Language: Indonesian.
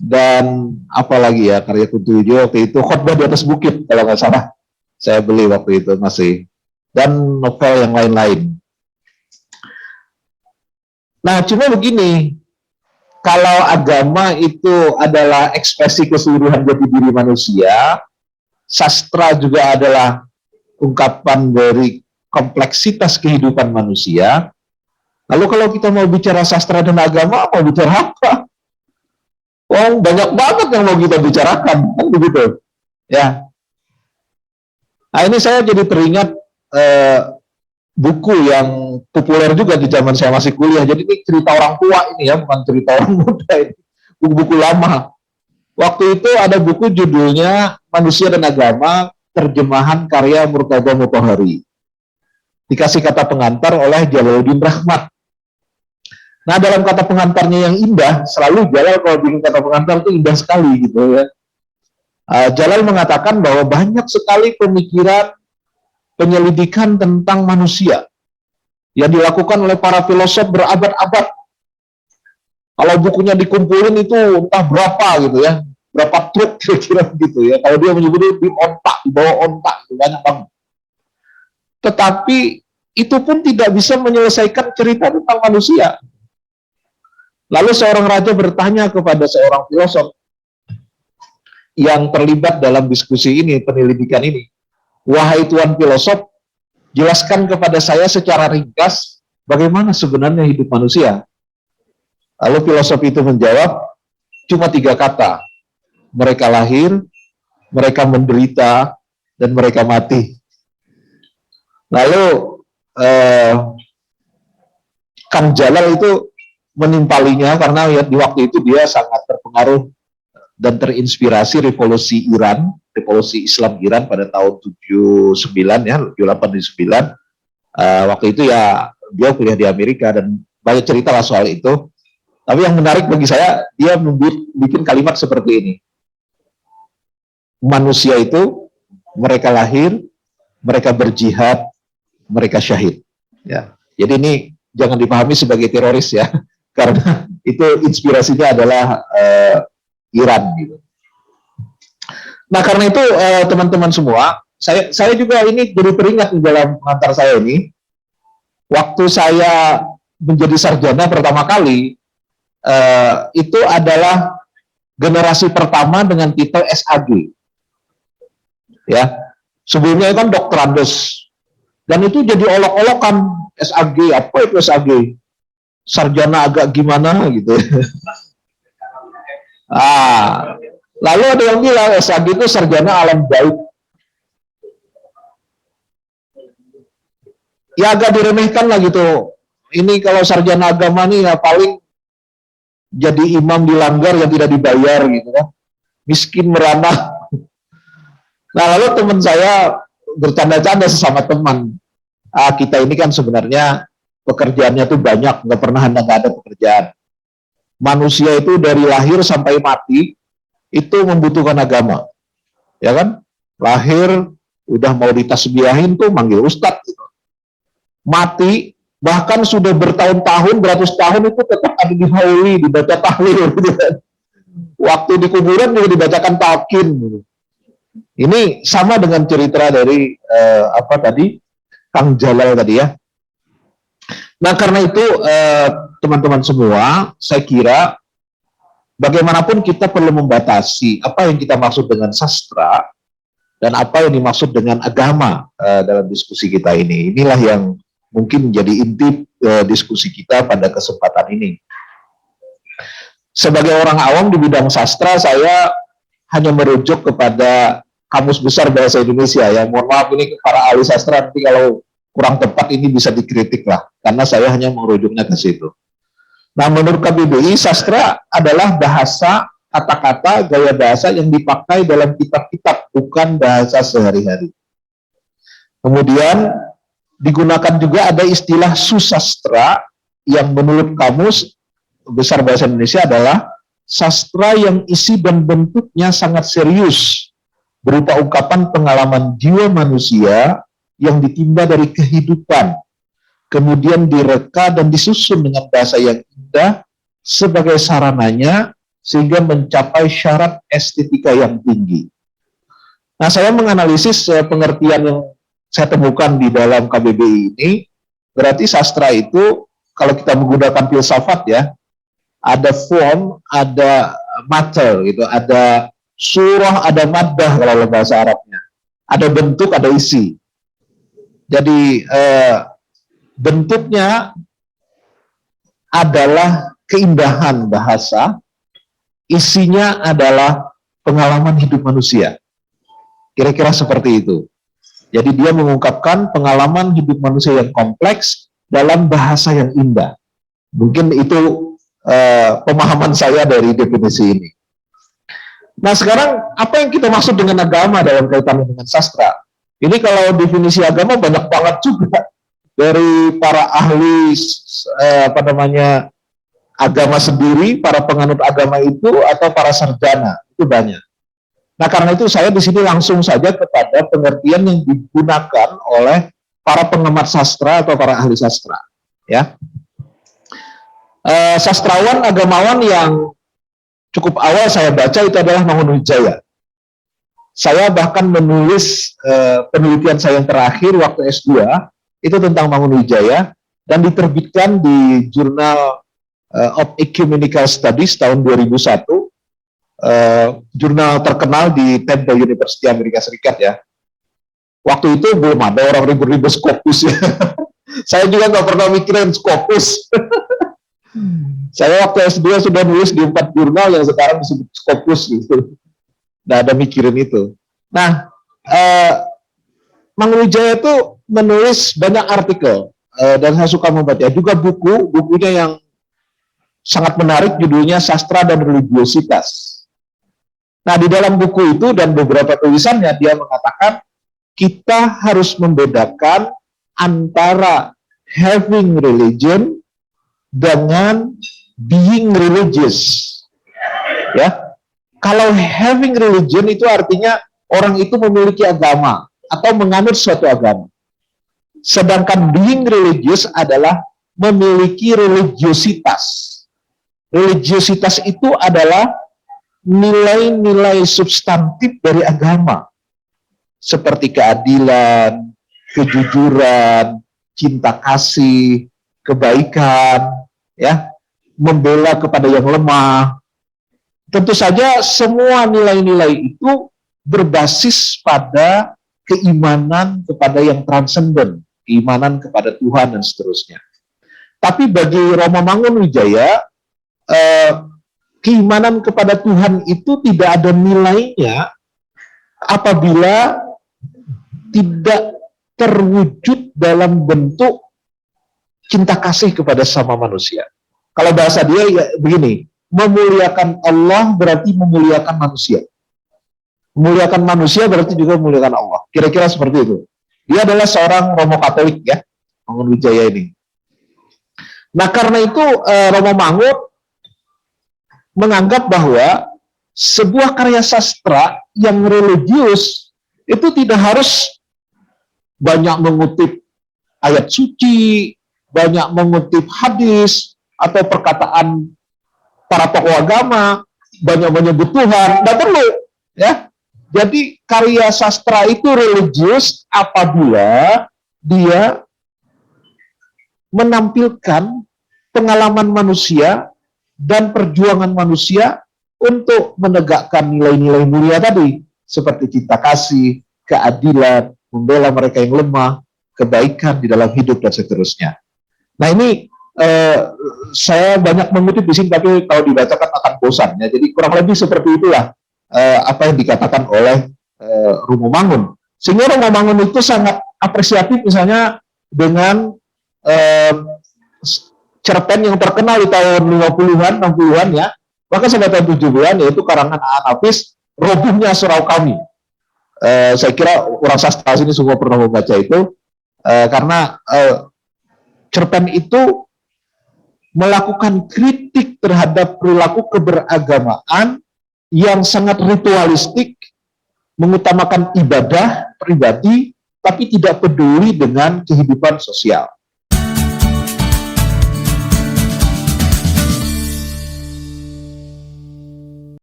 dan apalagi ya karya Kuntujujo waktu itu, Khotbah di atas Bukit kalau nggak salah saya beli waktu itu masih, dan novel yang lain-lain. Nah, cuma begini, kalau agama itu adalah ekspresi keseluruhan jati diri manusia, sastra juga adalah ungkapan dari kompleksitas kehidupan manusia. Lalu kalau kita mau bicara sastra dan agama, mau bicara apa? Oh, banyak banget yang mau kita bicarakan, kan begitu. Ya. Nah, ini saya jadi teringat buku yang populer juga di zaman saya masih kuliah. Jadi ini cerita orang tua ini ya, bukan cerita orang muda ini. Buku-buku lama. Waktu itu ada buku judulnya Manusia dan Agama, terjemahan karya Murtada Mutahari. Dikasih kata pengantar oleh Jalaluddin Rahmat. Nah, dalam kata pengantarnya yang indah, selalu Jalal kalau bikin kata pengantar itu indah sekali gitu ya. Jalal mengatakan bahwa banyak sekali pemikiran penyelidikan tentang manusia yang dilakukan oleh para filosof berabad-abad. Kalau bukunya dikumpulin itu entah berapa gitu ya, berapa truk kira-kira begitu ya. Kalau dia menyebutnya di ontak, di bawah ontak, itu banyak banget. Tetapi itu pun tidak bisa menyelesaikan cerita tentang manusia. Lalu seorang raja bertanya kepada seorang filosof yang terlibat dalam diskusi ini, penyelidikan ini, wahai tuan filosof, jelaskan kepada saya secara ringkas bagaimana sebenarnya hidup manusia. Lalu filosof itu menjawab, cuma 3 kata. Mereka lahir, mereka menderita, dan mereka mati. Lalu Kang Jalal itu menimpalinya karena ya, di waktu itu dia sangat terpengaruh dan terinspirasi revolusi Iran, revolusi Islam Iran pada tahun 79 ya, 79. Waktu itu ya dia kuliah di Amerika dan banyak cerita lah soal itu. Tapi yang menarik bagi saya, dia bikin kalimat seperti ini. Manusia itu mereka lahir, mereka berjihad, mereka syahid. Ya. Jadi ini jangan dipahami sebagai teroris ya, karena itu inspirasinya adalah Iran gitu. Nah, karena itu teman-teman semua, saya juga ini jadi teringat di dalam pengantar saya ini, waktu saya menjadi sarjana pertama kali, itu adalah generasi pertama dengan titel SAG. Ya, sebelumnya kan doktorandos, dan itu jadi olok-olokan SAG, apa itu SAG? Sarjana agak gimana gitu. Lalu ada yang bilang SAG itu sarjana alam gaib. Ya agak diremehkan lah gitu. Ini kalau sarjana agama nih ya paling jadi imam di langgar yang tidak dibayar gitu kan. Miskin merana. Nah, lalu teman saya bercanda-canda sesama teman. Kita ini kan sebenarnya pekerjaannya tuh banyak, nggak pernah nggak ada pekerjaan. Manusia itu dari lahir sampai mati itu membutuhkan agama, ya kan? Lahir udah mau ditasbiahin tuh manggil ustadz, gitu. Mati bahkan sudah bertahun-tahun, beratus tahun itu tetap ada di hauli, dibaca tahlil, gitu kan? Waktu di kuburan juga dibacakan talqin. Gitu. Ini sama dengan cerita dari Kang Jalal tadi ya. Nah, karena itu teman-teman semua, saya kira bagaimanapun kita perlu membatasi apa yang kita maksud dengan sastra dan apa yang dimaksud dengan agama dalam diskusi kita ini. Inilah yang mungkin menjadi inti diskusi kita pada kesempatan ini. Sebagai orang awam di bidang sastra, saya hanya merujuk kepada Kamus Besar Bahasa Indonesia ya. Mohon maaf ini para ahli sastra, nanti kalau kurang tepat ini bisa dikritik lah, karena saya hanya merujuknya ke situ. Nah, menurut KBBI, sastra adalah bahasa, kata-kata, gaya bahasa yang dipakai dalam kitab-kitab, bukan bahasa sehari-hari. Kemudian digunakan juga ada istilah susastra, yang menurut Kamus Besar Bahasa Indonesia adalah sastra yang isi dan bentuknya sangat serius, berupa ungkapan pengalaman jiwa manusia yang ditimba dari kehidupan, kemudian direka dan disusun dengan bahasa yang indah sebagai sarananya sehingga mencapai syarat estetika yang tinggi. Nah, saya menganalisis pengertian yang saya temukan di dalam KBBI ini, berarti sastra itu, kalau kita menggunakan filsafat ya, ada form, ada matter, gitu, ada surah, ada maddah kalau dalam bahasa Arabnya, ada bentuk, ada isi. Jadi bentuknya adalah keindahan bahasa, isinya adalah pengalaman hidup manusia. Kira-kira seperti itu. Jadi dia mengungkapkan pengalaman hidup manusia yang kompleks dalam bahasa yang indah. Mungkin itu pemahaman saya dari definisi ini. Nah, sekarang apa yang kita maksud dengan agama dalam kaitan dengan sastra? Ini kalau definisi agama banyak banget juga dari para ahli agama sendiri, para penganut agama itu, atau para sarjana, itu banyak. Nah, karena itu saya di sini langsung saja kepada pengertian yang digunakan oleh para penggemar sastra atau para ahli sastra. Ya, sastrawan agamawan yang cukup awal saya baca itu adalah Mangunwijaya. Saya bahkan menulis penelitian saya yang terakhir waktu S2 itu tentang Mangunwijaya dan diterbitkan di Journal of Ecumenical Studies tahun 2001, jurnal terkenal di Temple University Amerika Serikat ya. Waktu itu belum ada orang ribut-ribut Scopus ya. Saya juga nggak pernah mikirin Scopus. Saya waktu S2 sudah nulis di 4 jurnal yang sekarang disebut Scopus gitu. Nggak ada mikirin itu. Nah, Mangunwijaya itu menulis banyak artikel dan saya suka membaca. Juga bukunya yang sangat menarik, judulnya Sastra dan Religiositas. Nah, di dalam buku itu dan beberapa tulisannya dia mengatakan kita harus membedakan antara having religion dengan being religious. Ya. Kalau having religion itu artinya orang itu memiliki agama atau menganut suatu agama. Sedangkan being religious adalah memiliki religiositas. Religiositas itu adalah nilai-nilai substantif dari agama, seperti keadilan, kejujuran, cinta kasih, kebaikan, ya, membela kepada yang lemah. Tentu saja semua nilai-nilai itu berbasis pada keimanan kepada yang transenden, keimanan kepada Tuhan dan seterusnya. Tapi bagi Romo Mangunwijaya, keimanan kepada Tuhan itu tidak ada nilainya apabila tidak terwujud dalam bentuk cinta kasih kepada sama manusia. Kalau bahasa dia ya begini, memuliakan Allah berarti memuliakan manusia. Memuliakan manusia berarti juga memuliakan Allah. Kira-kira seperti itu. Dia adalah seorang Romo Katolik ya, Mangunwijaya ini. Nah, karena itu Romo Mangun menganggap bahwa sebuah karya sastra yang religius itu tidak harus banyak mengutip ayat suci, banyak mengutip hadis, atau perkataan para tokoh agama, banyak menyebut Tuhan, tidak perlu. Ya. Jadi karya sastra itu religius apabila dia menampilkan pengalaman manusia dan perjuangan manusia untuk menegakkan nilai-nilai mulia tadi, seperti cinta kasih, keadilan, membela mereka yang lemah, kebaikan di dalam hidup, dan seterusnya. Nah, ini saya banyak mengutip di sini, tapi kalau dibacakan akan bosan. Ya. Jadi kurang lebih seperti itulah apa yang dikatakan oleh Romo Mangun. Sehingga Romo Mangun itu sangat apresiatif misalnya dengan cerpen yang terkenal di tahun 50-an, 60-an ya, bahkan sampai tahun 70-an, yaitu karangan A.A. Nafis, Robohnya Surau Kami. Saya kira orang sastra sini semua pernah membaca itu, karena cerpen itu melakukan kritik terhadap perilaku keberagamaan yang sangat ritualistik, mengutamakan ibadah pribadi, tapi tidak peduli dengan kehidupan sosial.